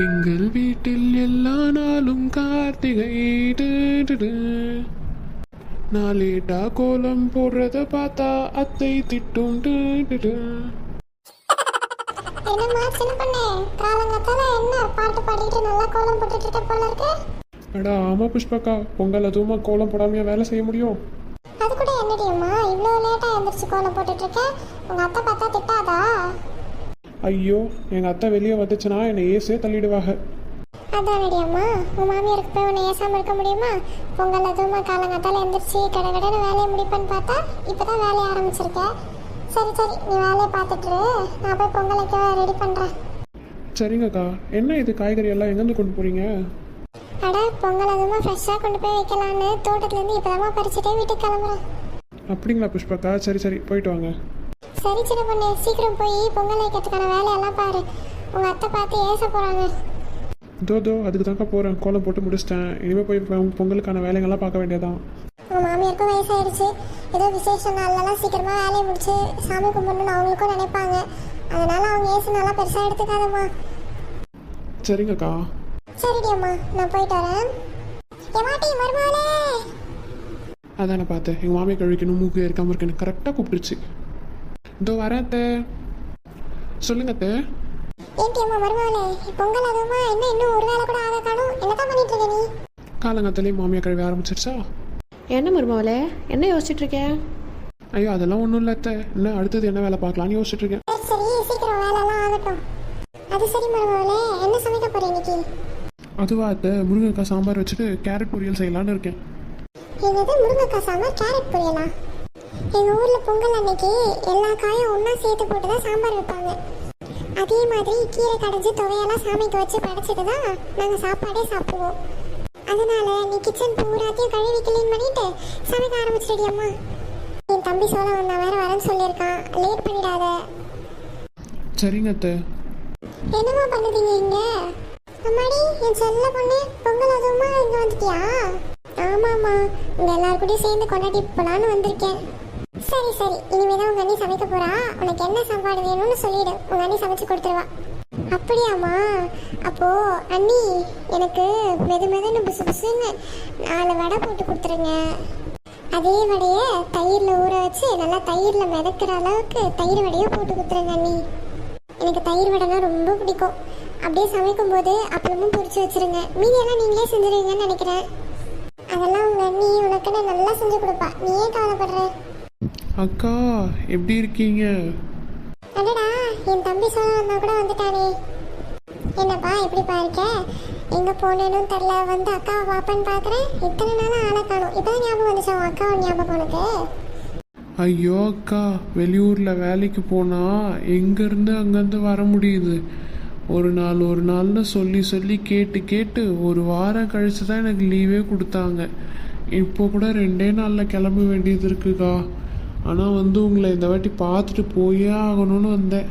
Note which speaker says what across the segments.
Speaker 1: எங்கள் வீட்டில் எல்லா நாளும் கார்த்திகை நான் லேட்டா கோலம் போடுறத பார்த்தா அத்தை திட்டும்.
Speaker 2: என்னம்மா சின்ன பொண்ணே, காலங்கத்தால என்ன பாட்டு பாடிட்டு நல்லா கோலம் போட்டுட்டு போல இருக்கு?
Speaker 1: அடா ஆமா புஷ்பக்கா, பொங்கல் அதுவுமா கோலம் போடாமையா வேலை செய்ய முடியும்?
Speaker 2: அது கூட என்னடியம்மா இவ்வளோ லேட்டா எழுந்திரிச்சு கோலம் போட்டுட்டு இருக்க? உங்க அத்தை பார்த்தா திட்டாதா?
Speaker 1: ஐயோ, எங்க அத்தை வெளியே வந்துச்சுன்னா என்னை ஏசே தள்ளிடுவாங்க.
Speaker 2: அதானடியம்மா, உன் மாமியாருக்கு போய் உன்னை ஏசாம இருக்க முடியுமா? பொங்கல் அதுவுமா காலங்கத்தால எழுந்திரிச்சு கடை கடைன்னு வேலையை முடிப்பேன்னு பார்த்தா இப்பதான் வேலையை ஆரம்பிச்சிருக்கேன். சரி சரி, நீ வேலையை பார்த்துட்டு நான் போய் பொங்கல் வைக்க ரெடி பண்றேன்.
Speaker 1: சரிங்கக்கா. என்ன இது காய்கறி எல்லாம் எங்கேருந்து கொண்டு போறீங்க?
Speaker 2: அட, பொங்கல் அதுவுமா ஃப்ரெஷ்ஷாக கொண்டு போய் வைக்கலான்னு தோட்டத்துலேருந்து இப்போதாம்மா பறிச்சுட்டே வீட்டுக்கு கிளம்புறேன்.
Speaker 1: அப்படிங்களா புஷ்பக்கா? சரி சரி, போயிட்டு வாங்க.
Speaker 2: சரி சின்ன பொண்ணு, சீக்கிரம் போய் பொங்கல் வைக்கிறதுக்கான வேலையெல்லாம் பாரு. உங்க அத்தை பார்த்து ஏச போறாங்க.
Speaker 1: தோ அதுக்கு தான்க்கா போகிறேன். கோலம் போட்டு முடிச்சிட்டேன். இனிமேல் போய் பொங்கலுக்கான வேலைங்கள்லாம் பார்க்க வேண்டியதான்.
Speaker 2: உங்க மாமியாருக்கும் வயசாயிடுச்சு. ஏதோ விசேஷ நாள்லாம் சீக்கிரமா வேலையை முடிச்சு சாமி கும்பிடணும்னு அவங்களுக்கும் நினைப்பாங்க. அதனால அவங்க ஏசு நல்லா பெருசா எடுத்துக்காதம்மா.
Speaker 1: சரிங்கக்கா.
Speaker 2: சரிடி அம்மா, நான் போயிட்டு வரேன். ஏமாட்டி மருமகளே.
Speaker 1: அதான் நான் பார்த்தேன், எங்கள் மாமியை கழிக்கணும் மூக்கு இருக்காமல் இருக்கேன்னு கரெக்டாக கூப்பிட்டுருச்சு. இதோ வரேன் அத்தை. சொல்லுங்க அத்தை.
Speaker 2: ஏன்டி அம்மா மருமகளே, பொங்கல் அதுவுமா என்ன இன்னும் ஒரு வேலை கூட ஆக காணும்? என்னதான் பண்ணிட்டு இருக்க நீ?
Speaker 1: காலங்காத்தாலே மாமியை கழுவி ஆரம்பிச்சிருச்சா?
Speaker 3: என்ன மருமகளே, என்ன யோசிச்சுட்டு இருக்கேன்?
Speaker 1: ஐயோ அதெல்லாம் ஒன்றும் இல்லை அத்தை. என்ன அடுத்தது என்ன வேலை பார்க்கலான்னு யோசிச்சுட்டு இருக்கேன்.
Speaker 2: சரி சீக்கிரம் வேலைலாம் ஆகட்டும். அது சரி மருமகளே, என்ன சமைக்க போறீங்க இன்னைக்கு?
Speaker 1: அதுவா அத்தை, முருங்கைக்காய் சாம்பார் வச்சுட்டு கேரட் பொரியல் செய்யலான்னு இருக்கேன்.
Speaker 2: என்னது முருங்கைக்காய் சாம்பார் கேரட் பொரியலா? எங்க ஊர்ல பொங்கல் அன்னைக்கு எல்லா காயும் ஒன்னா சேர்த்து போட்டு தான் சாம்பார் வைப்பாங்க. அதே மாதிரி கீரை கடைஞ்சி துவையெல்லாம் சாமிக்கு வச்சு படைச்சிட்டு தான் நாங்க சாப்பாடே சாப்பிடுவோம். அதனால நீ கிச்சன் பூராத்தையும் கழுவி கிளீன் பண்ணிட்டு சமைக்க ஆரம்பிச்சிடி அம்மா. என் தம்பி சோழ வந்தா வேற வரேன்னு சொல்லியிருக்கான், லேட் பண்ணிடாத.
Speaker 1: சரிங்க அத்தை.
Speaker 2: என்னமா பண்ணுதீங்க இங்க? அம்மாடி, என் செல்ல பொண்ணு, பொங்கல் அதுவுமா இங்க வந்துட்டியா? ஆமாம்மா, உங்க எல்லாரும் கூட சேர்ந்து கொண்டாடி போலான்னு வந்திருக்கேன். சரி சரி, இனிமேதான் உங்க அண்ணி சமைக்க போறா. உனக்கு என்ன சாப்பாடு வேணும்னு சொல்லிடு, உங்க அண்ணி சமைச்சு கொடுத்துருவா. அப்படியாம்மா? அப்போ அண்ணி எனக்கு மெதுன்னு புசு புசுன்னு 4 வடை போட்டு கொடுத்துருங்க. அதே வடையை தயிர்ல ஊற வச்சு நல்லா தயிர்ல மிதக்கிற அளவுக்கு தயிர் வடையும் போட்டு கொடுத்துருங்க அண்ணி. எனக்கு தயிர் வடைனா ரொம்ப பிடிக்கும். அப்படியே சமைக்கும் போது அப்பளமும் பொரிச்சு வச்சிருங்க. மீதியெல்லாம் நீங்களே செஞ்சிருவீங்கன்னு நினைக்கிறேன். அதெல்லாம் உங்க அண்ணி உனக்குன்னு நல்லா செஞ்சு கொடுப்பா, நீ ஏன் கவலைப்படுற?
Speaker 1: அக்கா எப்படி இருக்கீங்க?
Speaker 2: அடடா, என் தம்பி சோழ வந்தா கூட வந்துட்டானே. என்னப்பா இப்படி பாருக்க? எங்க போனேன்னு தெரியல, வந்து அக்காவை பாப்பான்னு பாக்குறேன். இத்தனை நாளா ஆளை காணும். இப்பதான் ஞாபகம் வந்துச்சா உன் அக்காவை ஞாபகம் உனக்கு?
Speaker 1: ஐயோ அக்கா, வெளியூரில் வேலைக்கு போனால் எங்கேருந்து அங்கேருந்து வர முடியுது? ஒரு நாள்னு சொல்லி கேட்டு ஒரு வாரம் கழிச்சு தான் எனக்கு லீவே கொடுத்தாங்க. இப்போ கூட 2 நாளில் கிளம்ப வேண்டியது இருக்குக்கா. ஆனால் உங்களை இந்த வாட்டி பார்த்துட்டு போயே ஆகணும்னு வந்தேன்.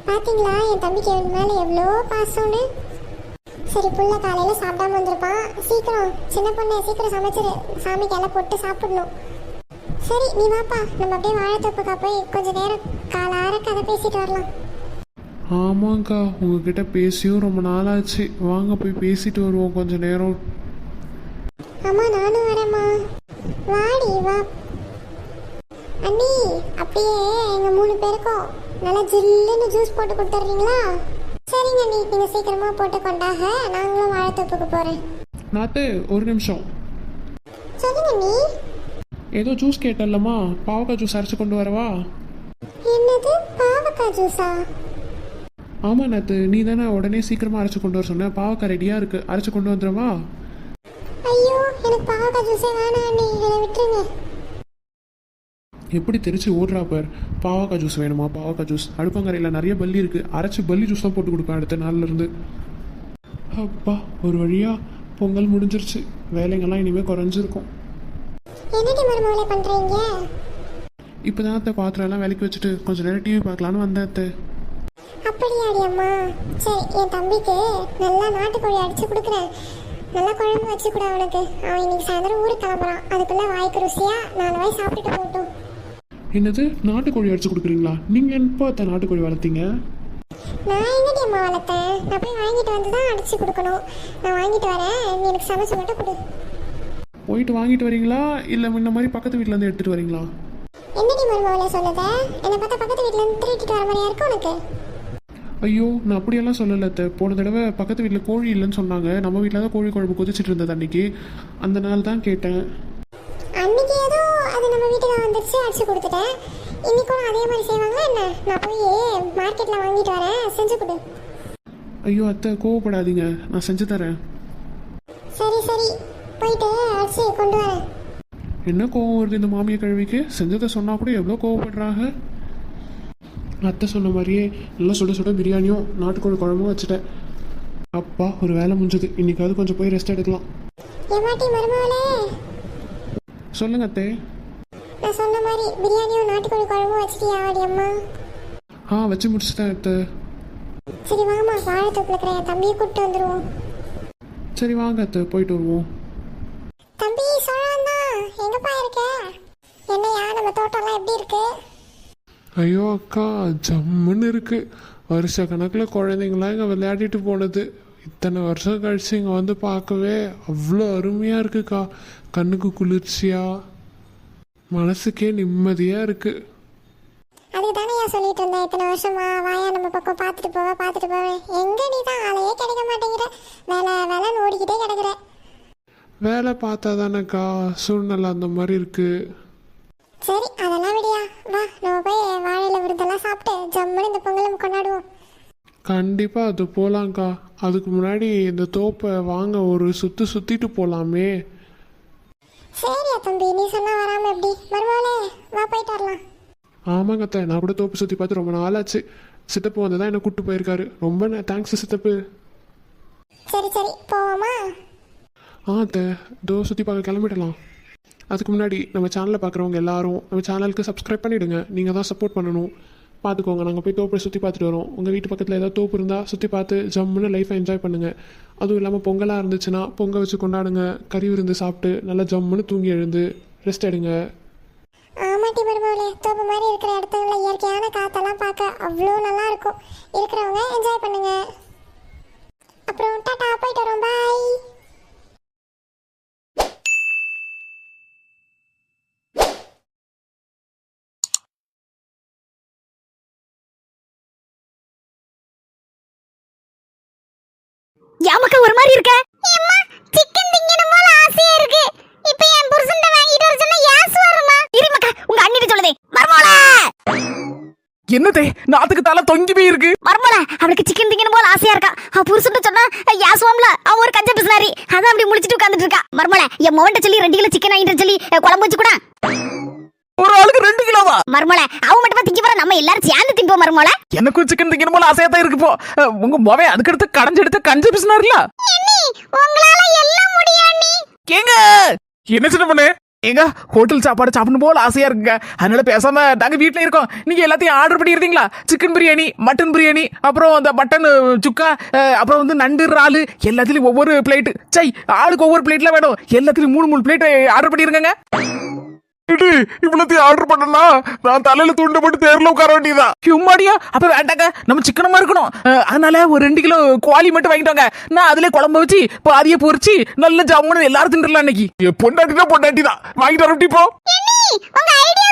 Speaker 2: பாத்தீங்களா என் தம்பிக்கு என் மேல எவ்வளோ பாசம்னு? சரி, புள்ள காலையில சாப்பிடாம வந்திருப்பான். சீக்கிரம் சின்ன பொண்ணு சீக்கிரம் சமைச்சிரு, சாமிக்கு எல்லாம் போட்டு சாப்பிடணும். சரி நீ வாப்பா, நம்ம அப்படியே வாழைத்தோப்புக்கா போய் கொஞ்ச நேரம் காலார கதை பேசிட்டு வரலாம்.
Speaker 1: ஆமாங்க்கா, உங்ககிட்ட பேசியும் ரொம்ப நாளாச்சு. வாங்க போய் பேசிட்டு வருவோம் கொஞ்ச நேரம்.
Speaker 2: அம்மா நானும் வரேம்மா. வாடி வா. அண்ணி, அப்படியே எங்க 3 பேருக்கும் நல்லா ஜில்லுன்னு ஜூஸ் போட்டு கொடுத்துட்றீங்களா? சரிங்க அண்ணி, நீங்க சீக்கிரமா போட்டு கொண்டாக. நாங்களும் வாழைத்தோப்புக்கு போறேன்.
Speaker 1: நாத்து ஒரு நிமிஷம்.
Speaker 2: சொல்லுங்க அண்ணி.
Speaker 1: ஏதோ ஜூஸ் கேட்டல்லம்மா, பாவக்காய் ஜூஸ் அரைச்சி கொண்டு வரவா?
Speaker 2: என்னது, பாவக்காய் ஜூஸா?
Speaker 1: ஆமாம் நாத்து, நீ தானே உடனே சீக்கிரமாக அரைச்சி கொண்டு வர சொன்ன. பாவக்காய் ரெடியாக இருக்கு, அரைச்சி கொண்டு வந்துடுவா?
Speaker 2: ஐயோ, எனக்கு பாவக்காய் ஜூஸே வேணாம் அண்ணி, என்னை விட்டுருங்க.
Speaker 1: எப்படி தெரிச்சு ஓடுறா பார். பாவக்காய் ஜூஸ் வேணுமா? பாவக்காய் ஜூஸ் அடுப்பங்கரையில் நிறைய பல்லி இருக்கு, அரைச்சி பல்லி ஜூஸ் தான் போட்டு கொடுப்பேன் அடுத்த நாள்ல இருந்து. அப்பா, ஒரு வழியா பொங்கல் முடிஞ்சிருச்சு. வேலைங்கெல்லாம் இனிமேல் குறைஞ்சிருக்கும்.
Speaker 2: என்னடி மருமகளே பண்றீங்க?
Speaker 1: இப்போதான் அத்தை பாத்திரம் எல்லாம் விலைக்கு வச்சுட்டு கொஞ்ச நேரம் டிவி பார்க்கலான்னு வந்தேன் அத்தை.
Speaker 2: அப்படியாடி அம்மா? சரி, என் தம்பிக்கு நல்லா நாட்டுக்கோழி அடிச்சு கொடுக்குறேன். நல்லா குழம்பு வச்சு கூட அவனுக்கு. அவன் இன்னைக்கு சாயந்தரம் ஊருக்கு கிளம்புறான். அதுக்குள்ள வாய்க்கு ருசியா 4 வாய் சாப்பிட்டுட்டு போட்டோம்.
Speaker 1: என்னது, நாட்டுக்கோழி அடிச்சு கொடுக்குறீங்களா? நீங்கள் எப்போ அத்தை நாட்டுக்கோழி வளர்த்தீங்க?
Speaker 2: நான் எங்கடி அம்மா வளர்த்தேன்? நான் போய் வாங்கிட்டு வந்து தான் அடிச்சு கொடுக்கணும். நான் வாங்கிட்டு வரேன், நீ எனக்கு சமைச்சு மட்டும் கொடு.
Speaker 1: போயிட்டு வாங்கிட்டு வரீங்களா இல்லை முன்ன மாதிரி பக்கத்து வீட்டிலேருந்து எடுத்துகிட்டு வரீங்களா?
Speaker 2: என்னடி மருமகளே சொன்னத? என்னை பார்த்தா பக்கத்து வீட்டில் இருந்து திருட்டிட்டு வர மாதிரியா இருக்கு உனக்கு?
Speaker 1: ஐயோ, நான் அப்படியெல்லாம் சொல்லலை அத்தை. போன தடவை பக்கத்து வீட்டில் கோழி இல்லைன்னு சொன்னாங்க. நம்ம வீட்டில் தான் கோழி குழம்பு கொதிச்சிட்டு இருந்தது அன்னைக்கு. அந்த நாள் தான் கேட்டேன்.
Speaker 2: அன்னைக்கு ஏதோ அது நம்ம வீட்டுக்கு வந்துருச்சு, அடிச்சு கொடுத்துட்டேன். இன்னைக்கும் அதே மாதிரி செய்வாங்களா என்ன? நான் போய் மார்க்கெட்டில் வாங்கிட்டு வரேன், செஞ்சு கொடு.
Speaker 1: ஐயோ அத்தை, கோவப்படாதீங்க, நான் செஞ்சு தரேன்.
Speaker 2: சரி சரி, போயிட்டு அடிச்சு கொண்டு வரேன்.
Speaker 1: என்ன கோவம் வருது இந்த மாமியை கழுவிக்கு? செஞ்சதை சொன்னால் கூட எவ்வளோ கோவப்படுறாங்க. அத்தை சொன்ன மாதிரியே நல்லா சுட சுட பிரியாணியும் நாட்டுக்கோழி குழம்பும் வச்சுட்டேன். அப்பா, ஒரு வேலை முடிஞ்சது. இன்னைக்காவது கொஞ்சம் போய் ரெஸ்ட் எடுக்கலாம்.
Speaker 2: ஏமாட்டி மருமகளே,
Speaker 1: சொல்லுங்க அத்தை.
Speaker 2: நான் சொன்ன மாதிரி பிரியாணியும் நாட்டுக்கோழி குழம்பும் வச்சிட்டியா ஆடி அம்மா?
Speaker 1: வச்சு முடிச்சுட்டேன் அத்தை.
Speaker 2: சரி வாமா, வாழைத்தோப்பில் இருக்கிற என் தம்பியை கூப்பிட்டு வந்துடுவோம்.
Speaker 1: சரி வாங்க அத்தை, போயிட்டு வருவோம்.
Speaker 2: தம்பி சோழந்தா, எங்கப்பா இருக்க? என்னையா நம்ம தோட்டம்லாம் எப்படி இருக்கு?
Speaker 1: ஐயோ அக்கா, ஜம்முன்னு இருக்கு. வருஷ கணக்கில் குழந்தைங்களாம் இங்கே விளையாடிட்டு போனது இத்தனை வருஷம் கழிச்சு இங்கே வந்து பார்க்கவே அவ்வளோ அருமையாக இருக்குக்கா. கண்ணுக்கு குளிர்ச்சியாக, மனசுக்கே நிம்மதியாக இருக்குது.
Speaker 2: அதுக்கு தானே சொல்லிட்டு இருந்தேன் இத்தனை வருஷமா, வாயா நம்ம பக்கம் பார்த்துட்டு போவேன். எங்க நீ தான் ஆளையே கிடைக்க மாட்டேங்கிற, வேலைன்னு ஓடிக்கிட்டே கிடக்குற.
Speaker 1: வேலை பார்த்தா தானேக்கா, சூழ்நிலை அந்த மாதிரி இருக்குது.
Speaker 2: சரி அதெல்லாம் விடியா, வா நம்ம போய் வாழையில விருந்தெல்லாம் சாப்பிட்டு ஜம்முன்னு இந்த பொங்கலும் கொண்டாடுவோம்.
Speaker 1: கண்டிப்பாக அது போகலாங்க்கா. அதுக்கு முன்னாடி இந்த தோப்பை வாங்க ஒரு சுற்றிட்டு போகலாமே.
Speaker 2: சரியா தம்பி, நீ சொன்னா வராம எப்படி? மருமகளே வா, போயிட்டு வரலாம்.
Speaker 1: ஆமாங்க அத்தை, நான் கூட தோப்பு சுற்றி பார்த்து ரொம்ப நாளாச்சு. சித்தப்பு வந்து தான் என்னை கூப்பிட்டு போயிருக்காரு. ரொம்ப தேங்க்ஸ் சித்தப்பு.
Speaker 2: சரி சரி, போவோமா?
Speaker 1: அத்தை, தோ சுற்றி பார்க்க கிளம்பிடலாம். அதுக்கு முன்னாடி நம்ம சேனலை பார்க்குறவங்க எல்லாரும் நம்ம சேனலுக்கு சப்ஸ்கிரைப் பண்ணிவிடுங்க. நீங்கள் தான் சப்போர்ட் பண்ணணும். பார்த்துக்கோங்க, நாங்கள் போய் தோப்பை சுற்றி பார்த்துட்டு வரோம். உங்கள் வீட்டு பக்கத்தில் ஏதாவது தோப்பு இருந்தால் சுற்றி பார்த்து ஜம்முன்னு லைஃப்பை என்ஜாய் பண்ணுங்கள். அதுவும் இல்லாமல் பொங்கலாக இருந்துச்சுன்னா பொங்கல் வச்சு கொண்டாடுங்க. கறி விருந்து சாப்பிட்டு நல்லா ஜம்முன்னு தூங்கி எழுந்து ரெஸ்ட் எடுங்க.
Speaker 2: ஆமாட்டி மருமகளே, தோப்பு மாதிரி இருக்கிற இடத்துல இயற்கையான காத்தெல்லாம் பார்க்க அவ்வளோ நல்லா இருக்கும். இருக்கிறவங்க என்ஜாய் பண்ணுங்க. அப்புறம் டாடா, போயிட்டு வரோம், பாய்.
Speaker 4: யாமக்கா ஒரு மாதிரி இருக்க? அம்மா, சிக்கன் திங்கணும் போல ஆசையா இருக்கு. இப்போ என் புருஷன்ட்ட வாங்கிட்டு வர சொன்னா யாஸ் வருமா? இருமக்கா, உங்க அண்ணிட்ட சொல்லுதே. மர்மோள,
Speaker 5: என்னதே நாத்துக்கு தலை தொங்கி போய் இருக்கு?
Speaker 4: மர்மோள, அவளுக்கு சிக்கன் திங்கணும் போல ஆசையா இருக்கா. புருஷன்ட்ட சொன்னா யாசுவாம்ல, அவ ஒரு கஞ்ச பிசினாரி. அதான் அப்படி முழிச்சிட்டு உட்கார்ந்துட்டு இருக்கா. மர்மோள, என் மோன்ட்ட சொல்லி 2 கிலோ சிக்கன் வாங்கிட்டு சொல்லி குழம்பு வச்சு கூட.
Speaker 5: ஒரு ஆளுக்கு 2 கிலோவா?
Speaker 4: மர்மோள, அவ மட்டும் திங்க போற, நம்ம எல்லாரும் சேர்ந்து திம்போம். மர்மோள,
Speaker 5: எனக்கும் சிக்கன் திங்கணும் போல ஆசையா தான் இருக்கு. போ, உங்க மோவே அதுக்கு அடுத்து கடைஞ்செடுத்து கஞ்ச பிசினார்ல.
Speaker 4: உங்களால எல்லாம் முடியும். நீ
Speaker 5: ஏங்க என்ன சின்ன பொண்ணு, ஏங்க ஹோட்டல் சாப்பாடு சாப்பிடணும் போல ஆசையா இருக்குங்க. அதனால பேசாம நாங்க வீட்டுல இருக்கோம், நீங்க எல்லாத்தையும் ஆர்டர் பண்ணிடுறீங்களா? சிக்கன் பிரியாணி, மட்டன் பிரியாணி, அப்புறம் அந்த மட்டன் சுக்கா, அப்புறம் வந்து நண்டு இறாலு, எல்லாத்துலயும் ஒவ்வொரு பிளேட். சை, ஆளுக்கு ஒவ்வொரு பிளேட்ல வேணும். எல்லாத்துலயும் 3 பிளேட் ஆர்டர் பண்ணிருங்க. இவ்வளத்தையும் ஆர்டர் பண்ணலாம், நான் தலையில துண்டு போட்டு தேர்ல உட்கார வேண்டியதா? ஹியூமாடியா, அப்ப வேண்டாங்க, நம்ம சிக்கனமா இருக்கணும். அதனால ஒரு 2 கிலோ கோழி மட்டும் வாங்கிட்டு வாங்க. நான் அதுல குழம்பு வச்சு பாதியை பொரிச்சு நல்ல ஜாமுன்னு எல்லாரும் தின்றலாம். இன்னைக்கு பொண்டாட்டி தான் வாங்கிட்டு வர. இப்போ
Speaker 4: உங்க ஐடியா